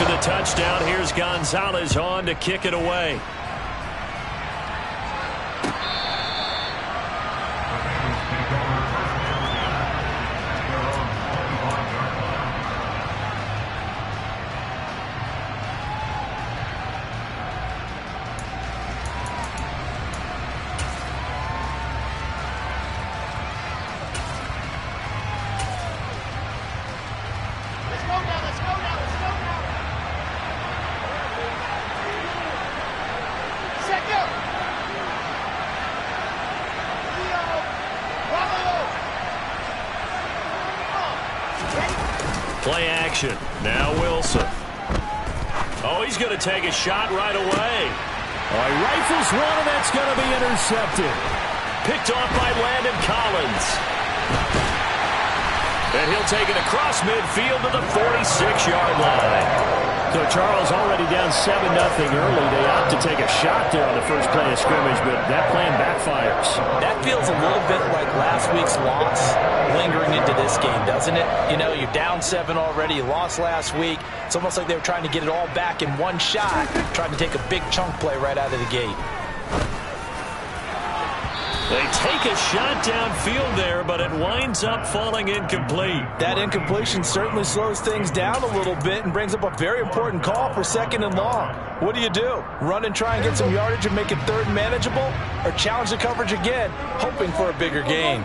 for the touchdown. Here's Gonzalez on to kick it away. Play action. Now Wilson. Oh, he's going to take a shot right away. Oh, he rifles one, and that's going to be intercepted. Picked off by Landon Collins. And he'll take it across midfield to the 46-yard line. So Charles already down 7-0 early. They opt to take a shot there on the first play of scrimmage, but that plan backfires. That feels a little bit like last week's loss lingering into this game, doesn't it? You know, you're down 7 already. You lost last week. It's almost like they were trying to get it all back in one shot, trying to take a big chunk play right out of the gate. They take a shot downfield there, but it winds up falling incomplete. That incompletion certainly slows things down a little bit and brings up a very important call for 2nd and long. What do? Run and try and get some yardage and make it 3rd and manageable? Or challenge the coverage again, hoping for a bigger gain?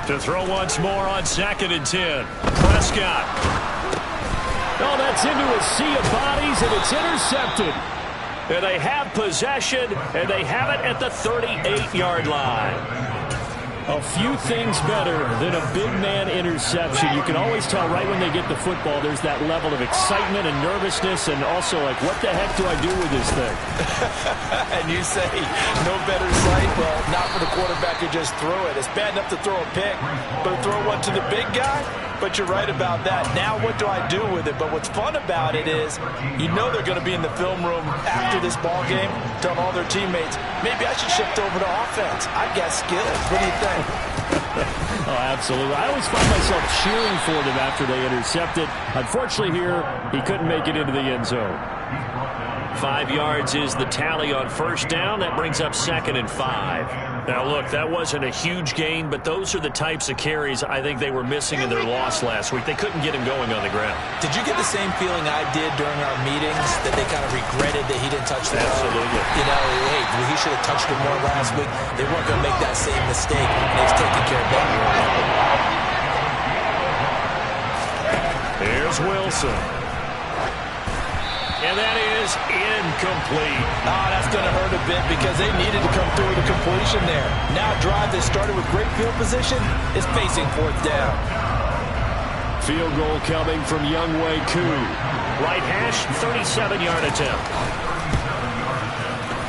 To throw once more on 2nd and 10. Prescott. Oh, that's into a sea of bodies, and it's intercepted. And they have possession, and they have it at the 38-yard line. A few things better than a big man interception. You can always tell right when they get the football, there's that level of excitement and nervousness, and also like, what the heck do I do with this thing? And you say, no better sight? Well, not for the quarterback who just threw it. It's bad enough to throw a pick, but throw one to the big guy? But you're right about that. Now what do I do with it? But what's fun about it is you know they're going to be in the film room after this ball game telling all their teammates, maybe I should shift over to offense. I've got skills. What do you think? Oh, absolutely. I always find myself cheering for them after they intercept it. Unfortunately here, he couldn't make it into the end zone. 5 yards is the tally on 1st down. That brings up 2nd and 5. Now, look, that wasn't a huge gain, but those are the types of carries I think they were missing in their loss last week. They couldn't get him going on the ground. Did you get the same feeling I did during our meetings, that they kind of regretted that he didn't touch the ball? Absolutely. You know, hey, he should have touched it more last week. They weren't going to make that same mistake, and they've taken care of that. Here's Wilson. And that is incomplete. Oh, that's going to hurt a bit because they needed to come through with a completion there. Now a drive that started with great field position is facing 4th down. Field goal coming from Younghoe Koo. Right hash, 37-yard attempt.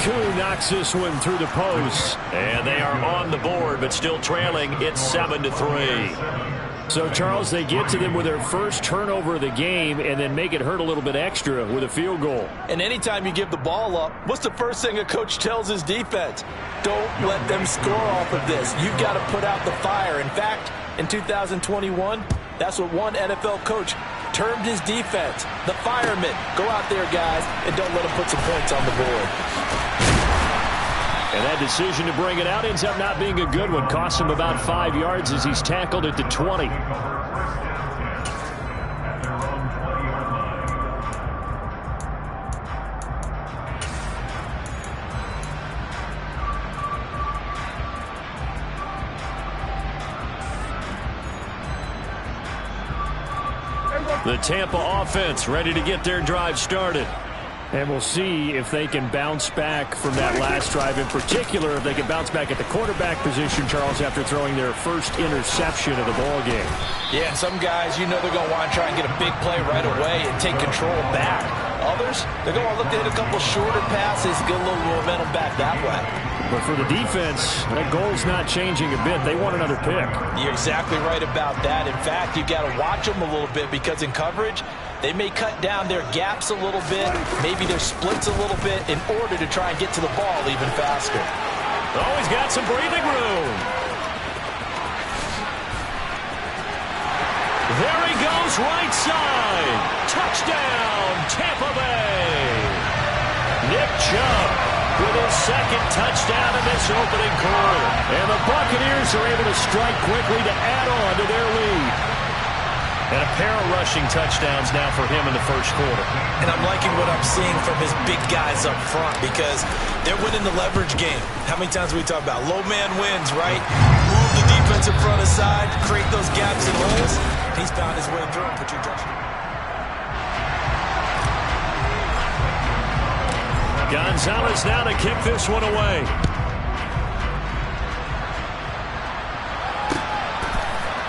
Koo knocks this one through the post. And they are on the board, but still trailing. It's 7-3. So, Charles, they get to them with their first turnover of the game and then make it hurt a little bit extra with a field goal. And anytime you give the ball up, what's the first thing a coach tells his defense? Don't let them score off of this. You've got to put out the fire. In fact, in 2021, that's what one NFL coach termed his defense, the firemen. Go out there, guys, and don't let them put some points on the board. And that decision to bring it out ends up not being a good one. Costs him about 5 yards as he's tackled at the 20. The Tampa offense ready to get their drive started. And we'll see if they can bounce back from that last drive. In particular, if they can bounce back at the quarterback position, Charles, after throwing their first interception of the ball game. Yeah, and some guys, you know they're going to want to try and get a big play right away and take control back. Others, they're going to look to hit a couple shorter passes, get a little momentum back that way. But for the defense, that goal's not changing a bit. They want another pick. You're exactly right about that. In fact, you've got to watch them a little bit because in coverage, they may cut down their gaps a little bit, maybe their splits a little bit in order to try and get to the ball even faster. Oh, he's got some breathing room. There he goes, right side. Touchdown, Tampa Bay. Nick Chubb with his second touchdown in this opening quarter. And the Buccaneers are able to strike quickly to add on to their lead. And a pair of rushing touchdowns now for him in the first quarter. And I'm liking what I'm seeing from his big guys up front because they're winning the leverage game. How many times do we talk about low man wins, right? Move the defense in front aside, create those gaps and holes. He's found his way through and put your touchdown. Gonzalez now to kick this one away.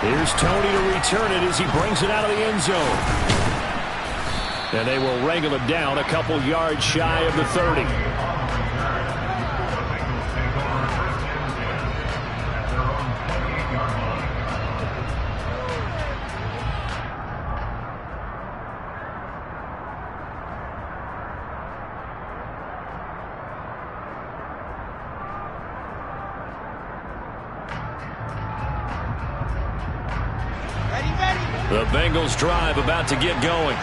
Here's Tony to return it as he brings it out of the end zone. And they will wrangle it down a couple yards shy of the 30. The Bengals drive about to get going.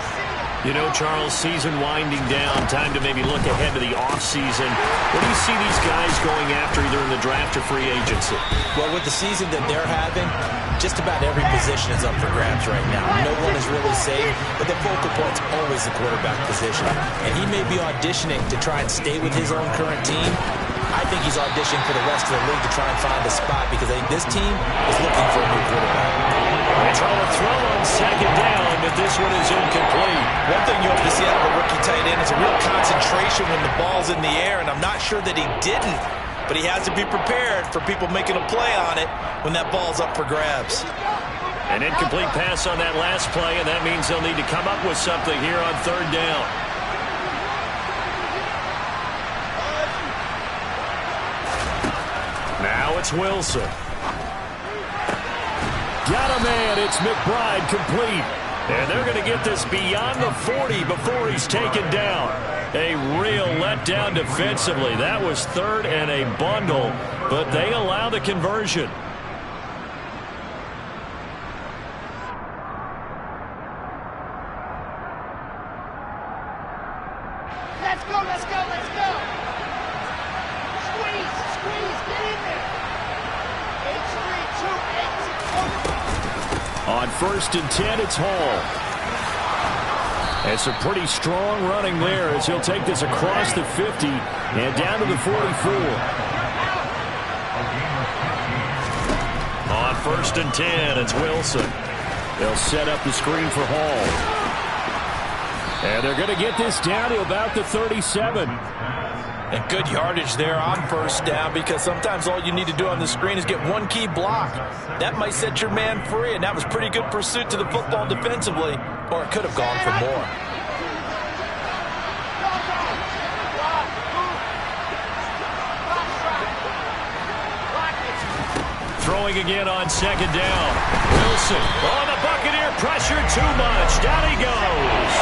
You know, Charles, season winding down, time to maybe look ahead to the offseason. What do you see these guys going after either in the draft or free agency? Well, with the season that they're having, just about every position is up for grabs right now. No one is really safe, but the focal point's always the quarterback position. And he may be auditioning to try and stay with his own current team. I think he's auditioning for the rest of the league to try and find a spot because I think this team is looking for a new quarterback. They try to throw on second down, but this one is incomplete. One thing you hope to see out of a rookie tight end is a real concentration when the ball's in the air, and I'm not sure that he didn't, but he has to be prepared for people making a play on it when that ball's up for grabs. An incomplete pass on that last play, and that means they'll need to come up with something here on third down. Now it's Wilson. Got a man. It's McBride complete. And they're going to get this beyond the 40 before he's taken down. A real letdown defensively. That was third and a bundle, but they allow the conversion. Let's go, let's go, let's go. Squeeze, squeeze, get in there. 8-3, 2, 8. On 1st and 10, it's Hall. And some pretty strong running there as he'll take this across the 50 and down to the 44. On 1st and 10, it's Wilson. They'll set up the screen for Hall. And they're going to get this down to about the 37. And good yardage there on first down because sometimes all you need to do on the screen is get one key block. That might set your man free, and that was pretty good pursuit to the football defensively, or it could have gone for more. Throwing again on second down. Wilson on the Buccaneer pressure too much. Down he goes.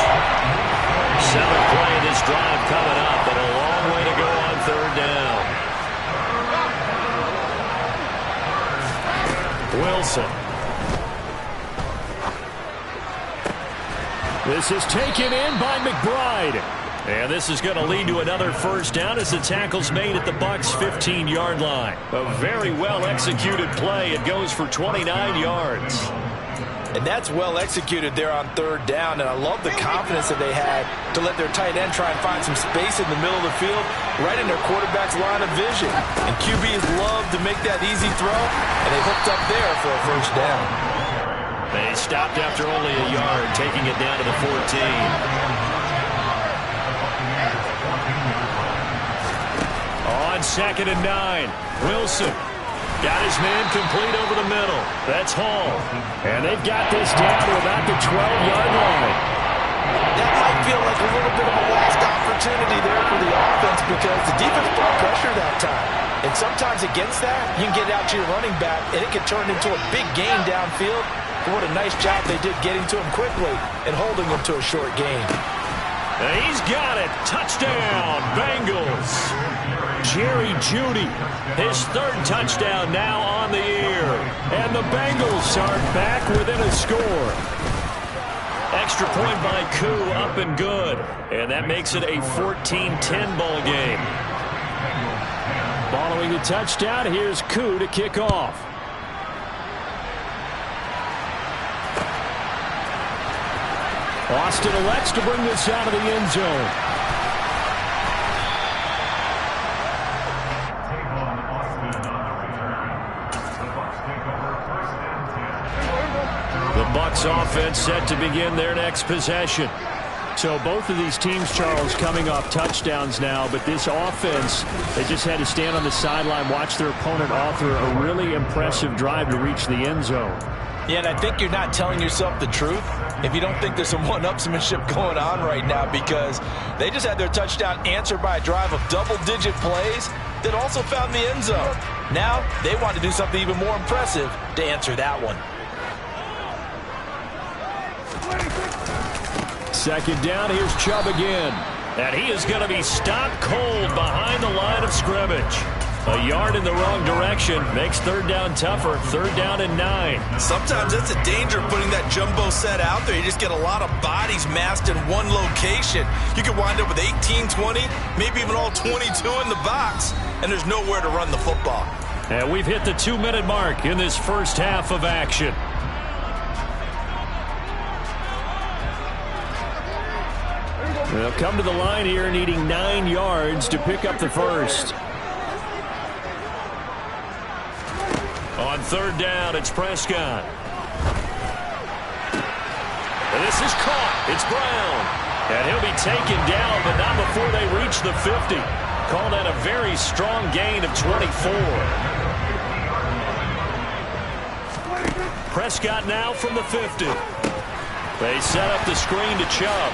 7th play of this drive coming up, but a long way to go on third down. Wilson. This is taken in by McBride. And this is going to lead to another first down as the tackle's made at the Bucs' 15-yard line. A very well-executed play. It goes for 29 yards. And that's well executed there on third down. And I love the confidence that they had to let their tight end try and find some space in the middle of the field, right in their quarterback's line of vision. And QBs love to make that easy throw, and they hooked up there for a first down. They stopped after only a yard, taking it down to the 14. On 2nd and 9, Wilson. Got his man complete over the middle. That's Hall. And they've got this down to about the 12-yard line. That might feel like a little bit of a last opportunity there for the offense because the defense brought pressure that time. And sometimes against that, you can get out to your running back, and it can turn into a big gain downfield. But what a nice job they did getting to him quickly and holding him to a short gain. And he's got it. Touchdown, Bengals. Jerry Jeudy, His third touchdown now on the year. and the Bengals are back within a score. Extra point by Koo, up and good. And that makes it a 14-10 ball game. Following the touchdown, here's Koo to kick off. Austin elects to bring this out of the end zone. The Bucs offense set to begin their next possession. So both of these teams, Charles, coming off touchdowns now, but this offense, they just had to stand on the sideline, watch their opponent author a really impressive drive to reach the end zone. Yeah, and I think you're not telling yourself the truth if you don't think there's some one-upsmanship going on right now, because they just had their touchdown answered by a drive of double-digit plays that also found the end zone. Now they want to do something even more impressive to answer that one. Second down, here's Chubb again. And he is going to be stopped cold behind the line of scrimmage. A yard in the wrong direction makes third down tougher. Third down and 9. Sometimes that's a danger putting that jumbo set out there. You just get a lot of bodies massed in one location. You could wind up with 18, 20, maybe even all 22 in the box, and there's nowhere to run the football. And we've hit the 2-minute mark in this first half of action. They'll come to the line here needing 9 yards to pick up the first. On third down, it's Prescott. And this is caught. It's Brown. And he'll be taken down, but not before they reach the 50. Call that a very strong gain of 24. Prescott now from the 50. They set up the screen to Chubb.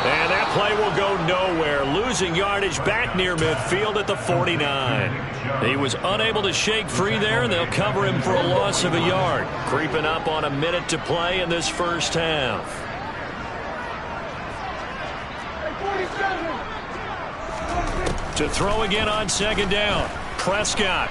And that play will go nowhere. Losing yardage back near midfield at the 49. He was unable to shake free there, and they'll cover him for a loss of a yard. Creeping up on a minute to play in this first half. To throw again on second down. Prescott.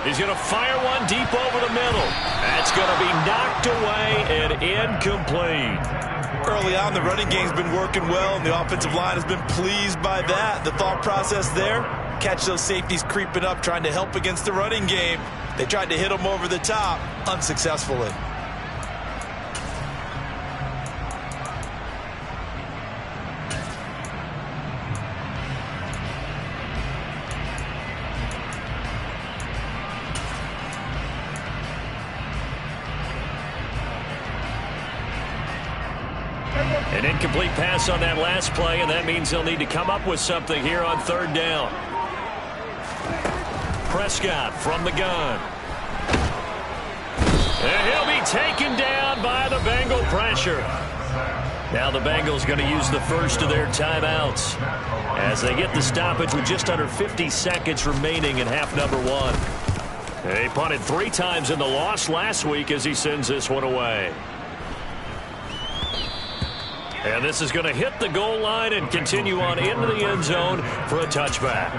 He's going to fire one deep over the middle. That's going to be knocked away and incomplete. Early on, the running game's been working well, and the offensive line has been pleased by that. The thought process there, catch those safeties creeping up, trying to help against the running game. They tried to hit them over the top, unsuccessfully. An incomplete pass on that last play, and that means they'll need to come up with something here on third down. Prescott from the gun. And he'll be taken down by the Bengal pressure. Now the Bengals going to use the first of their timeouts as they get the stoppage with just under 50 seconds remaining in half number 1. He punted 3 times in the loss last week as he sends this one away. And this is going to hit the goal line and continue on into the end zone for a touchback.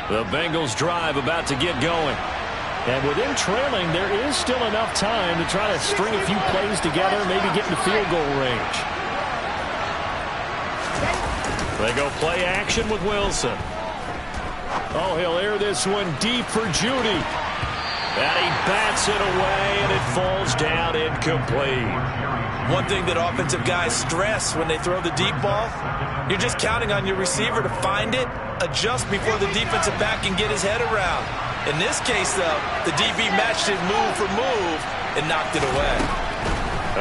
The Bengals drive about to get going. And with him trailing, there is still enough time to try to string a few plays together, maybe get into field goal range. They go play action with Wilson. Oh, he'll air this one deep for Jeudy. And he bats it away, and it falls down incomplete. One thing that offensive guys stress when they throw the deep ball, you're just counting on your receiver to find it, adjust before the defensive back can get his head around. In this case, though, the DB matched it move for move and knocked it away.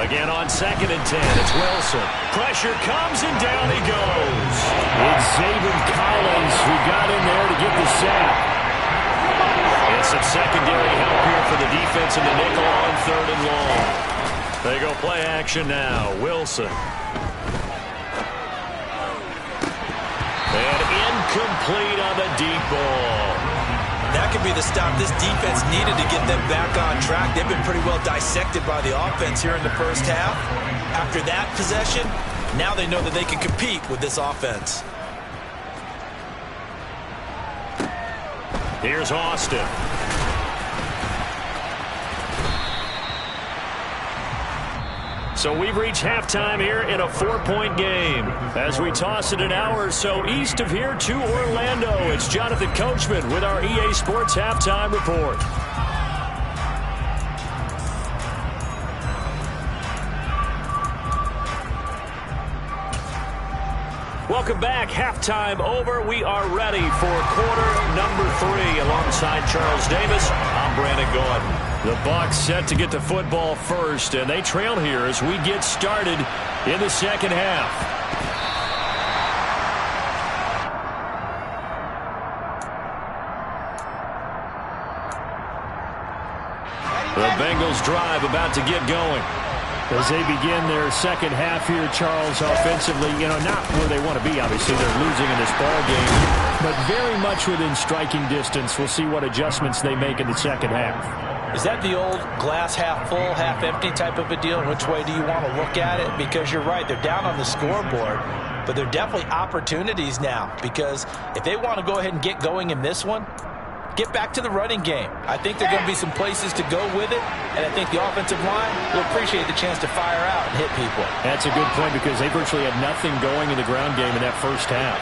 Again on 2nd and 10, it's Wilson. Pressure comes, and down he goes. It's Zaven Collins who got in there to get the sack. And some secondary help here for the defense in the nickel on 3rd and long. They go play action now. Wilson. And incomplete on the deep ball. That that could be the stop this defense needed to get them back on track. They've been pretty well dissected by the offense here in the first half. After that possession, now they know that they can compete with this offense. Here's Austin. So we've reached halftime here in a 4-point game. As we toss it an hour or so east of here to Orlando, it's Jonathan Coachman with our EA Sports Halftime Report. Welcome back. Halftime over. We are ready for quarter number 3. Alongside Charles Davis, I'm Brandon Gordon. The Bucs set to get the football first, and they trail here as we get started in the second half. The Bengals drive about to get going. As they begin their second half here, Charles, offensively, not where they want to be, obviously. They're losing in this ball game, but very much within striking distance. We'll see what adjustments they make in the second half. Is that the old glass half full, half empty type of a deal? Which way do you want to look at it? Because you're right, they're down on the scoreboard, but they're definitely opportunities now. Because if they want to go ahead and get going in this one, get back to the running game. I think there are going to be some places to go with it, and I think the offensive line will appreciate the chance to fire out and hit people. That's a good point because they virtually had nothing going in the ground game in that first half.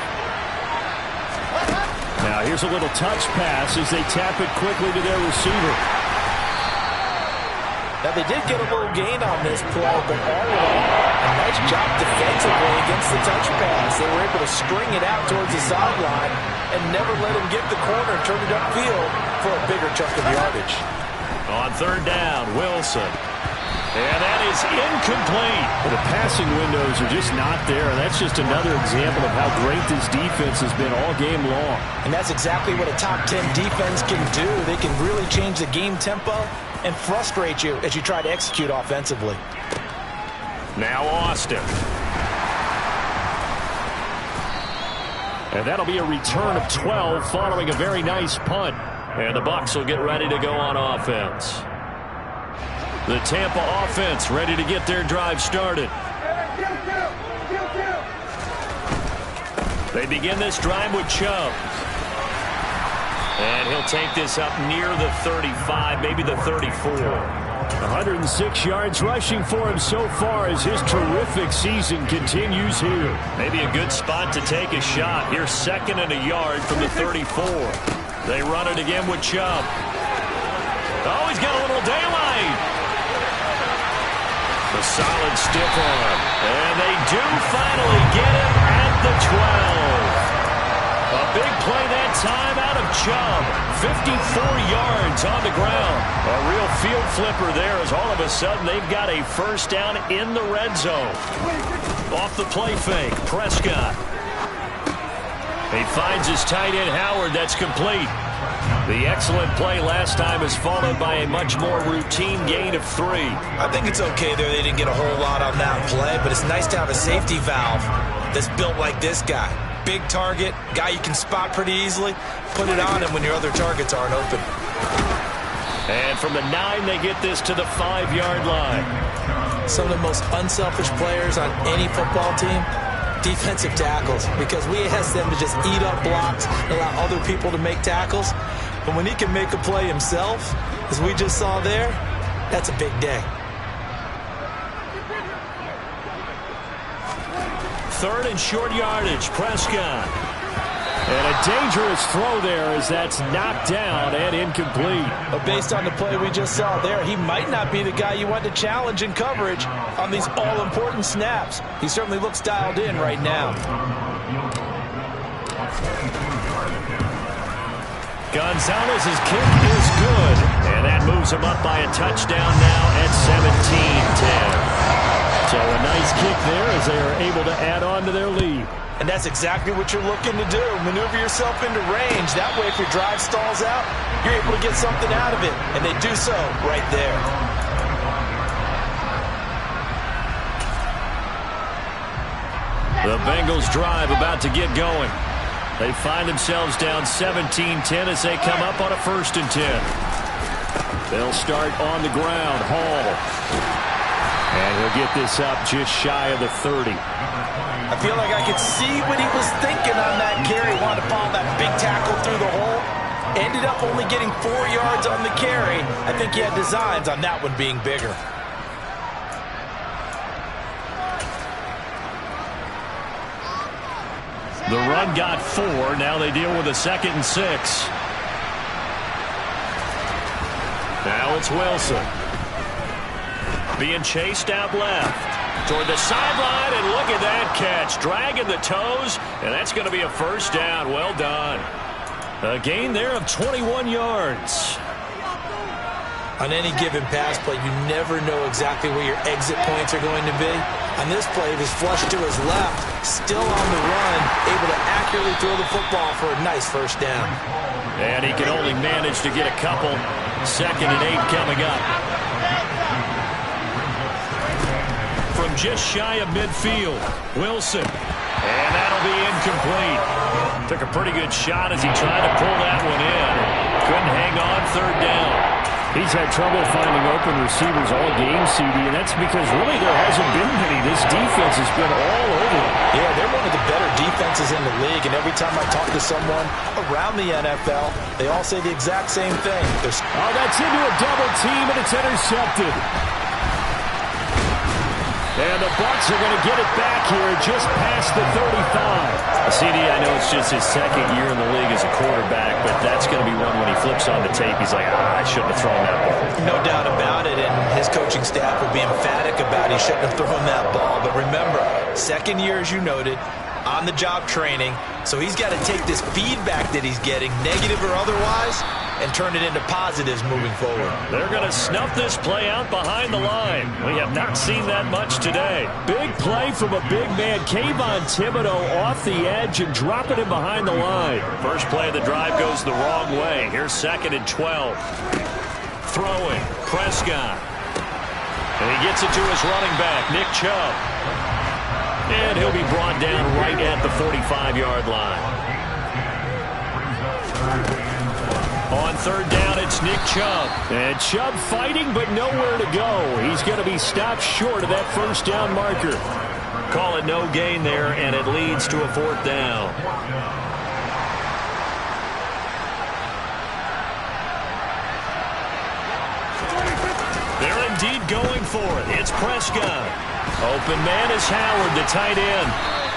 Now here's a little touch pass as they tap it quickly to their receiver. Now, they did get a little gain on this play, but all in all, a nice job defensively against the touch pass. They were able to string it out towards the sideline and never let him get the corner and turn it upfield for a bigger chunk of yardage. On third down, Wilson. And that is incomplete. The passing windows are just not there. That's just another example of how great this defense has been all game long. And that's exactly what a top 10 defense can do. They can really change the game tempo and frustrate you as you try to execute offensively. Now Austin. And that'll be a return of 12 following a very nice punt. And the Bucs will get ready to go on offense. The Tampa offense ready to get their drive started. They begin this drive with Chubb. And he'll take this up near the 35, maybe the 34. 106 yards rushing for him so far as his terrific season continues here. Maybe a good spot to take a shot. Here's 2nd and a yard from the 34. They run it again with Chubb. Oh, he's got a little daylight. The solid stiff arm. And they do finally get him at the 12. A big play that time out of Chubb. 54 yards on the ground. A real field flipper there as all of a sudden they've got a first down in the red zone. Off the play fake, Prescott. He finds his tight end Howard. That's complete. The excellent play last time is followed by a much more routine gain of 3. I think it's okay there. They didn't get a whole lot on that play, but it's nice to have a safety valve that's built like this guy. Big target, guy you can spot pretty easily. Put it on him when your other targets aren't open. And from the 9, they get this to the 5-yard line. Some of the most unselfish players on any football team, defensive tackles, because we ask them to just eat up blocks and allow other people to make tackles. But when he can make a play himself, as we just saw there, that's a big day. 3rd and short yardage, Prescott. And a dangerous throw there as that's knocked down and incomplete. But based on the play we just saw there, he might not be the guy you want to challenge in coverage on these all-important snaps. He certainly looks dialed in right now. Gonzalez's kick is good. And that moves him up by a touchdown now at 17-10. So a nice kick there as they are able to add on to their lead. And that's exactly what you're looking to do. Maneuver yourself into range. That way, if your drive stalls out, you're able to get something out of it. And they do so right there. The Bengals drive about to get going. They find themselves down 17-10 as they come up on a 1st and 10. They'll start on the ground. Hall. And he'll get this up just shy of the 30. I feel like I could see what he was thinking on that carry. Wanted to follow that big tackle through the hole. Ended up only getting 4 yards on the carry. I think he had designs on that one being bigger. The run got 4. Now they deal with a 2nd and 6. Now it's Wilson. Being chased out left. Toward the sideline, and look at that catch. Dragging the toes, and that's going to be a 1st down. Well done. A gain there of 21 yards. On any given pass play, you never know exactly where your exit points are going to be. On this play, he was flushed to his left, still on the run, able to accurately throw the football for a nice 1st down. And he can only manage to get a couple. 2nd and 8 coming up. From just shy of midfield, Wilson. And that'll be incomplete. Took a pretty good shot as he tried to pull that one in. Couldn't hang on 3rd down. He's had trouble finding open receivers all game, CD, and that's because really there hasn't been many. This defense has been all over him. Yeah, they're one of the better defenses in the league, and every time I talk to someone around the NFL, they all say the exact same thing. Oh, that's into a double team, and it's intercepted. And the Bucs are going to get it back here just past the 35. CD, I know it's just his 2nd year in the league as a quarterback, but that's going to be one when he flips on the tape. He's like, I shouldn't have thrown that ball. No doubt about it, and his coaching staff will be emphatic about he shouldn't have thrown that ball. But remember, 2nd year, as you noted, on-the-job training, so he's got to take this feedback that he's getting, negative or otherwise, and turn it into positives moving forward. They're going to snuff this play out behind the line. We have not seen that much today. Big play from a big man. Kayvon Thibodeaux off the edge and dropping him behind the line. First play of the drive goes the wrong way. Here's 2nd and 12. Throwing. Prescott. And he gets it to his running back, Nick Chubb. And he'll be brought down right at the 45-yard line. On 3rd down, it's Nick Chubb. And Chubb fighting, but nowhere to go. He's going to be stopped short of that 1st down marker. Call it no gain there, and it leads to a 4th down. They're indeed going for it. It's Prescott. Open man is Howard, the tight end.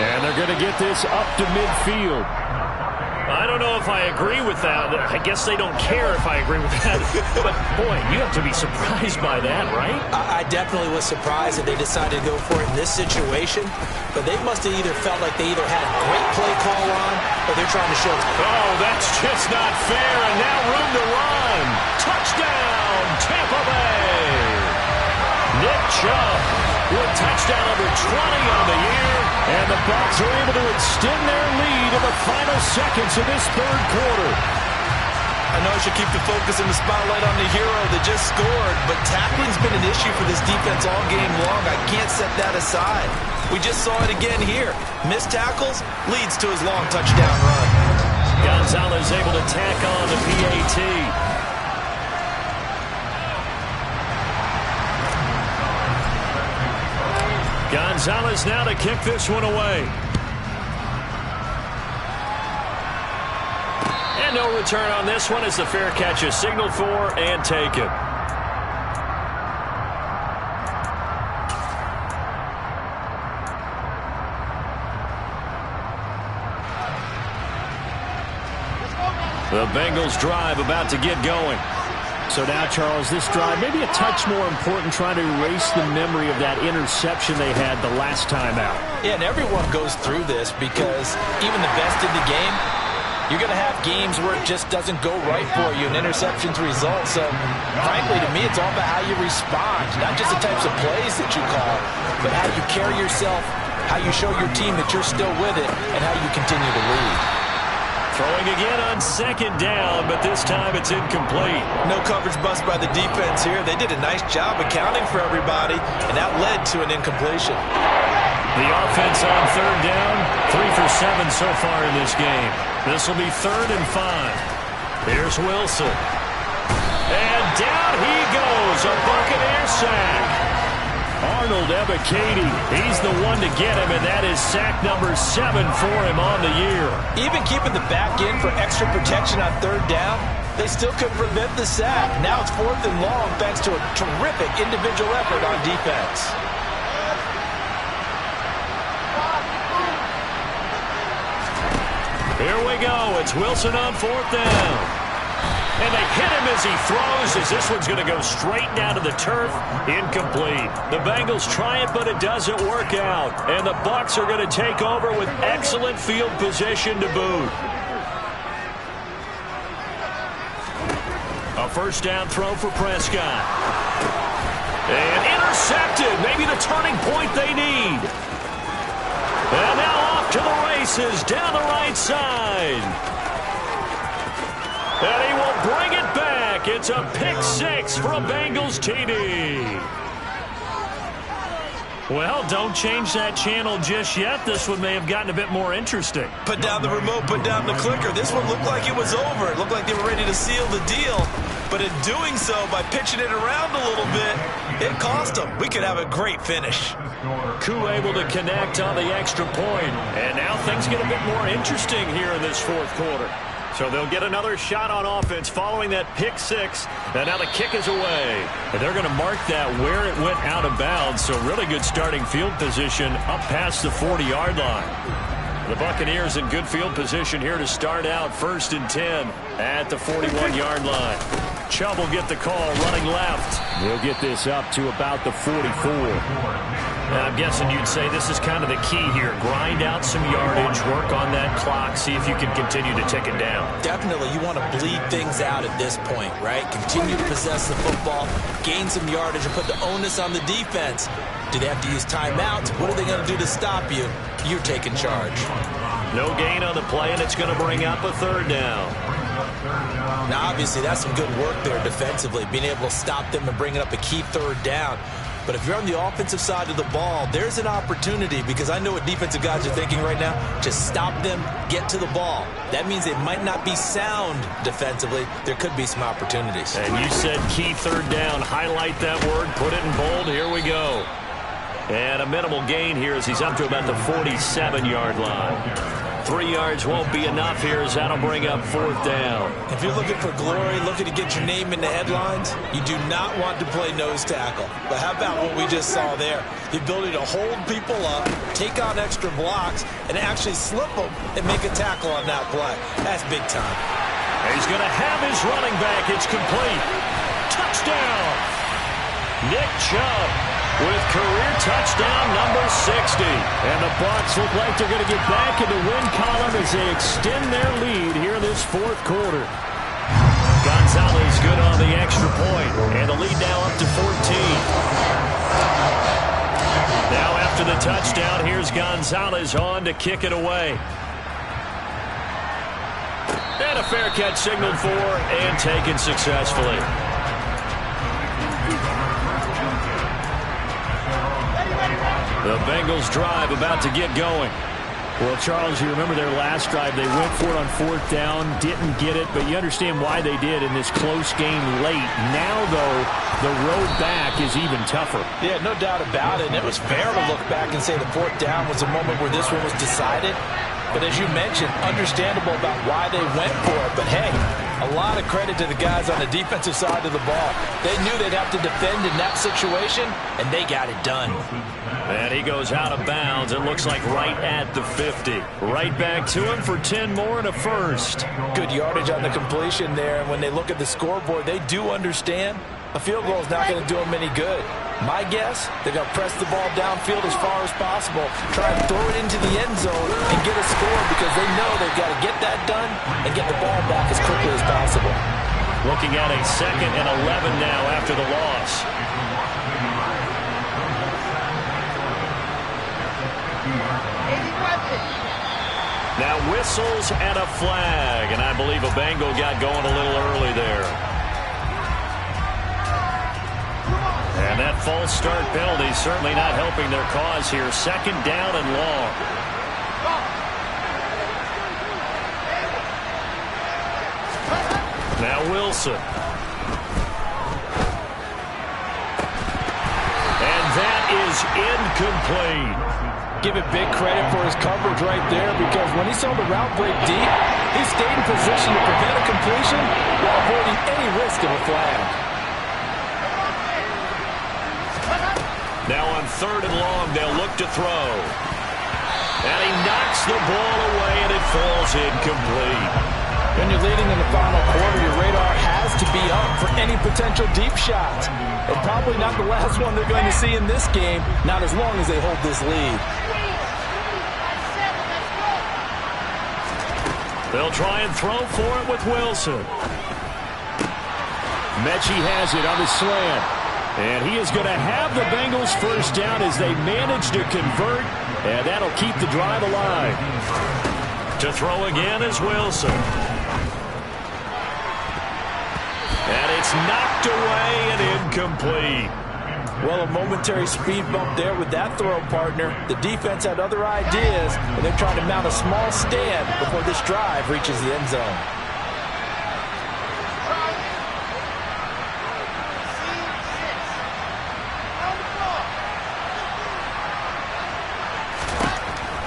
And they're going to get this up to midfield. I don't know if I agree with that. I guess they don't care if I agree with that. But, boy, you have to be surprised by that, right? I definitely was surprised that they decided to go for it in this situation. But they must have either felt like they either had a great play call on or they're trying to show. Oh, that's just not fair. And now room to run. Touchdown, Tampa Bay. Nick Chubb with touchdown number 20 on the year. And the Bucs are able to extend their lead in the final seconds of this 3rd quarter. I know I should keep the focus and the spotlight on the hero that just scored, but tackling's been an issue for this defense all game long. I can't set that aside. We just saw it again here. Missed tackles leads to his long touchdown run. Gonzalez able to tack on the PAT. Gonzalez now to kick this one away. And no return on this one as the fair catch is signaled for and taken. The Bengals drive about to get going. So now, Charles, this drive maybe a touch more important, trying to erase the memory of that interception they had the last time out. Yeah, and everyone goes through this because even the best in the game, you're going to have games where it just doesn't go right for you, and interceptions result. So, frankly, to me, it's all about how you respond, not just the types of plays that you call, but how you carry yourself, how you show your team that you're still with it, and how you continue to lead. Throwing again on 2nd down, but this time it's incomplete. No coverage bust by the defense here. They did a nice job accounting for everybody, and that led to an incompletion. The offense on third down, 3 for 7 so far in this game. This will be 3rd and 5. Here's Wilson. And down he goes, a Buccaneer sack. Arnold Ebiketie, he's the one to get him, and that is sack number 7 for him on the year. Even keeping the back in for extra protection on third down, they still couldn't prevent the sack. Now it's 4th and long thanks to a terrific individual effort on defense. Here we go. It's Wilson on 4th down. And they hit him as he throws, as this one's going to go straight down to the turf. Incomplete. The Bengals try it, but it doesn't work out. And the Bucs are going to take over with excellent field position to boot. A first down throw for Prescott. And intercepted. Maybe the turning point they need. And now off to the races down the right side. And he will bring it back. It's a pick-6 for a Bengals TD. Well, don't change that channel just yet. This one may have gotten a bit more interesting. Put down the remote, put down the clicker. This one looked like it was over. It looked like they were ready to seal the deal. But in doing so, by pitching it around a little bit, it cost them. We could have a great finish. Koo able to connect on the extra point. And now things get a bit more interesting here in this 4th quarter. So they'll get another shot on offense following that pick-6. And now the kick is away. And they're going to mark that where it went out of bounds. So really good starting field position up past the 40-yard line. The Buccaneers in good field position here to start out 1st and 10 at the 41-yard line. Chubb will get the call running left. They'll get this up to about the 44. I'm guessing you'd say this is kind of the key here. Grind out some yardage, work on that clock, see if you can continue to tick it down. Definitely, you want to bleed things out at this point, right? Continue to possess the football, gain some yardage, and put the onus on the defense. Do they have to use timeouts? What are they going to do to stop you? You're taking charge. No gain on the play, and it's going to bring up a 3rd down. Now, obviously, that's some good work there defensively, being able to stop them and bringing up a key 3rd down. But if you're on the offensive side of the ball, there's an opportunity, because I know what defensive guys are thinking right now. Just stop them, get to the ball. That means they might not be sound defensively. There could be some opportunities. And you said key 3rd down. Highlight that word, put it in bold. Here we go. And a minimal gain here as he's up to about the 47-yard line. 3 yards won't be enough here as that'll bring up 4th down. If you're looking for glory, looking to get your name in the headlines, you do not want to play nose tackle. But how about what we just saw there? The ability to hold people up, take on extra blocks, and actually slip them and make a tackle on that play. That's big time. He's going to have his running back. It's complete. Touchdown. Nick Chubb with career touchdown number 60. And the Bucs look like they're going to get back in the win column as they extend their lead here in this 4th quarter. Gonzalez good on the extra point. And the lead now up to 14. Now after the touchdown, here's Gonzalez on to kick it away. And a fair catch signaled for and taken successfully. The Bengals drive about to get going. Well, Charles, you remember their last drive. They went for it on 4th down, didn't get it, but you understand why they did in this close game late. Now, though, the road back is even tougher. Yeah, no doubt about it. And it was fair to look back and say the 4th down was a moment where this one was decided. But as you mentioned, understandable about why they went for it. But, hey, a lot of credit to the guys on the defensive side of the ball. They knew they'd have to defend in that situation, and they got it done. And he goes out of bounds. It looks like right at the 50. Right back to him for 10 more and a first. Good yardage on the completion there. And when they look at the scoreboard, they do understand a field goal is not going to do them any good. My guess, they're going to press the ball downfield as far as possible, try and throw it into the end zone and get a score because they know they've got to get that done and get the ball back as quickly as possible. Looking at a 2nd and 11 now after the loss. Now whistles and a flag, and I believe a Bengal got going a little early there. And that false start penalty certainly not helping their cause here. Second down and long. Now Wilson. And that is incomplete. Give it big credit for his coverage right there, because when he saw the route break deep, he stayed in position to prevent a completion while avoiding any risk of a flag. Now on third and long, they'll look to throw. And he knocks the ball away, and it falls incomplete. When you're leading in the final quarter, your radar has to be up for any potential deep shots. And probably not the last one they're going to see in this game, not as long as they hold this lead. They'll try and throw for it with Wilson. Mechie has it on the slant. And he is going to have the Bengals first down as they manage to convert. And that'll keep the drive alive. To throw again is Wilson. And it's knocked away and incomplete. Well, a momentary speed bump there with that throw, partner. The defense had other ideas, and they're trying to mount a small stand before this drive reaches the end zone.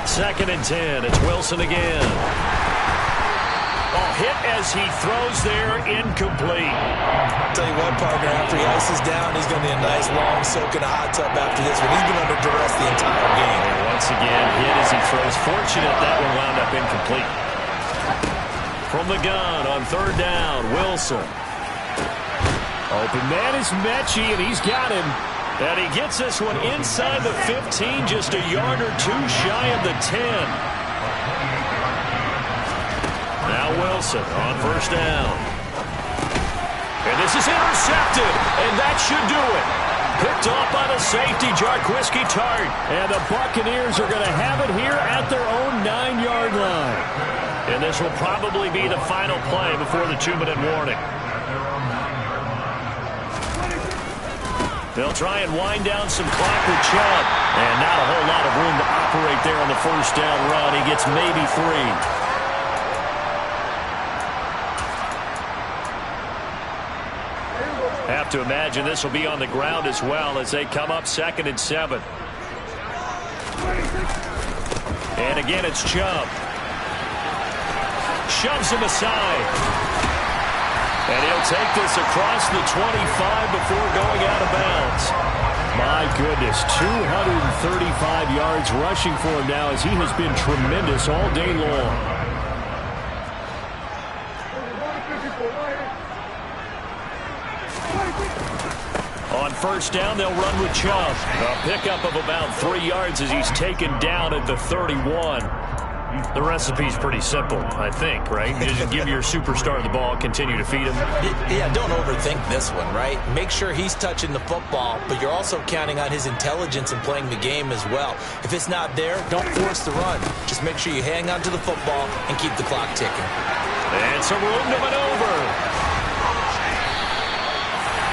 Second and 10. It's Wilson again. Hit as he throws there, incomplete. Tell you what, partner, after he ices down, he's going to need a nice long soak in a hot tub after this one. He's been under duress the entire game. And once again, hit as he throws. Fortunate that one wound up incomplete. From the gun on third down, Wilson. Open man is Mechie, and he's got him. And he gets this one inside the 15, just a yard or two shy of the 10. Now Wilson on first down. And this is intercepted, and that should do it. Picked off by the safety, Jarquiski Tart. And the Buccaneers are going to have it here at their own 9-yard line. And this will probably be the final play before the 2-minute warning. They'll try and wind down some clock with Chubb. And not a whole lot of room to operate there on the first down run. He gets maybe 3. Have to imagine this will be on the ground as well as they come up second and 7. And again, it's Chubb. Shoves him aside. And he'll take this across the 25 before going out of bounds. My goodness, 235 yards rushing for him now as he has been tremendous all day long. On first down, they'll run with Chubb. A pickup of about 3 yards as he's taken down at the 31. The recipe's pretty simple, I think, right? You just give your superstar the ball, continue to feed him. Yeah, don't overthink this one, right? Make sure he's touching the football, but you're also counting on his intelligence in playing the game as well. If it's not there, don't force the run. Just make sure you hang on to the football and keep the clock ticking. And some room to maneuver.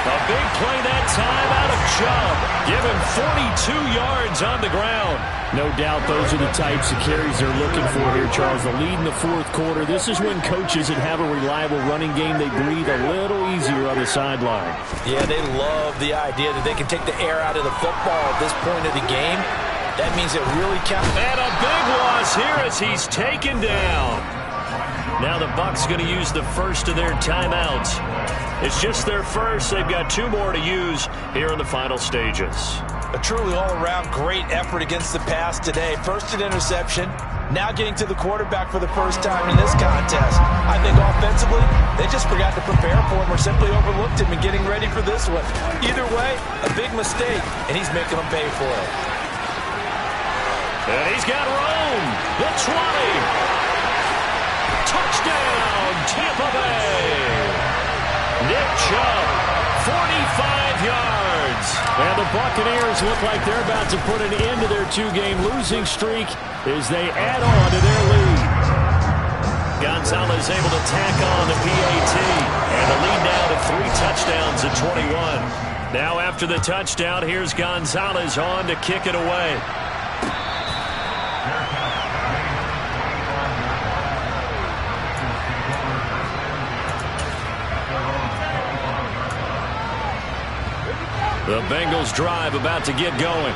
A big play that time out of Chubb. Give him 42 yards on the ground. No doubt those are the types of carries they're looking for here, Charles. The lead in the fourth quarter. This is when coaches that have a reliable running game, they breathe a little easier on the sideline. Yeah, they love the idea that they can take the air out of the football at this point of the game. That means it really counts. And a big loss here as he's taken down. Now the Bucs going to use the first of their timeouts. It's just their first. They've got 2 more to use here in the final stages. A truly all-around great effort against the pass today. First an interception, now getting to the quarterback for the first time in this contest. I think offensively, they just forgot to prepare for him or simply overlooked him in getting ready for this one. Either way, a big mistake, and he's making them pay for it. And he's got Rome, the 20. Touchdown, Tampa Bay. Nick Chubb, 45 yards. And the Buccaneers look like they're about to put an end to their 2-game losing streak as they add on to their lead. Gonzalez able to tack on the PAT. And the lead now to 3 touchdowns at 21. Now after the touchdown, here's Gonzalez on to kick it away. The Bengals drive about to get going.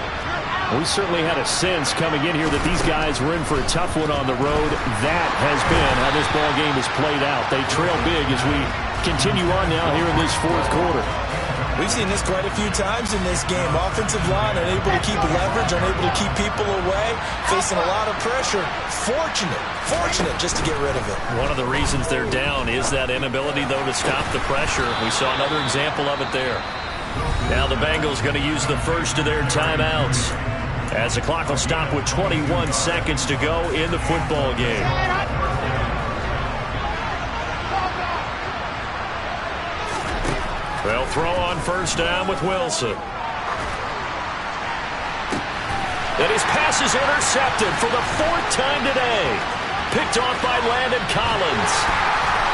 We certainly had a sense coming in here that these guys were in for a tough one on the road. That has been how this ball game has played out. They trail big as we continue on now here in this fourth quarter. We've seen this quite a few times in this game. Offensive line unable to keep leverage, unable to keep people away, facing a lot of pressure. Fortunate just to get rid of it. One of the reasons they're down is that inability, though, to stop the pressure. We saw another example of it there. Now the Bengals going to use the first of their timeouts, as the clock will stop with 21 seconds to go in the football game. They'll throw on first down with Wilson. And his pass is intercepted for the fourth time today. Picked off by Landon Collins.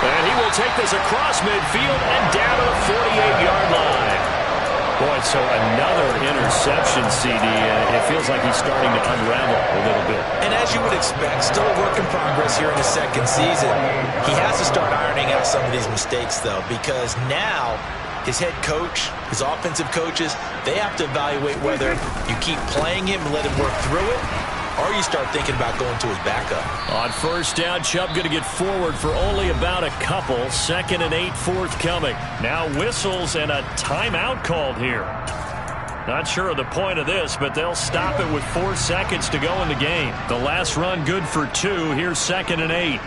And he will take this across midfield and down to the 48-yard line. Boy, so another interception, CD. It feels like he's starting to unravel a little bit. And as you would expect, still a work in progress here in his second season. He has to start ironing out some of these mistakes, though, because now his head coach, his offensive coaches, they have to evaluate whether you keep playing him and let him work through it, or you start thinking about going to his backup. On first down, Chubb going to get forward for only about a couple. 2nd and 8 forthcoming. Now whistles and a timeout called here. Not sure of the point of this, but they'll stop it with 4 seconds to go in the game. The last run good for 2. Here's 2nd and 8.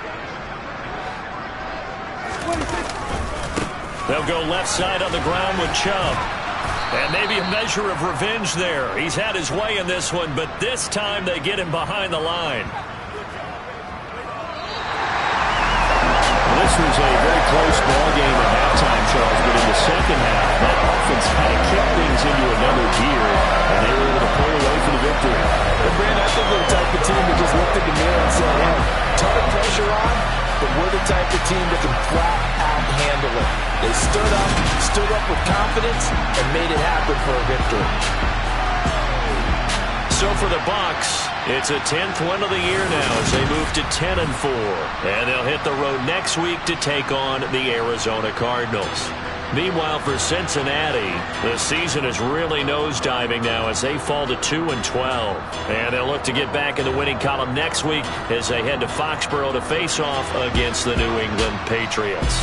They'll go left side on the ground with Chubb. And maybe a measure of revenge there. He's had his way in this one, but this time they get him behind the line. This was a very close ball game at halftime, Charles, but in the second half, that offense kind of kicked things into another gear, and they were able to pull away for the victory. And Brandon, I think we're the type of team that just looked in the mirror and said, hey, ton of pressure on, but we're the type of team that can flat out handle it. They stood up with confidence, and made it happen for a victory. So for the Bucs, it's a 10th win of the year now as they move to 10-4. And they'll hit the road next week to take on the Arizona Cardinals. Meanwhile, for Cincinnati, the season is really nosediving now as they fall to 2-12. And they'll look to get back in the winning column next week as they head to Foxborough to face off against the New England Patriots.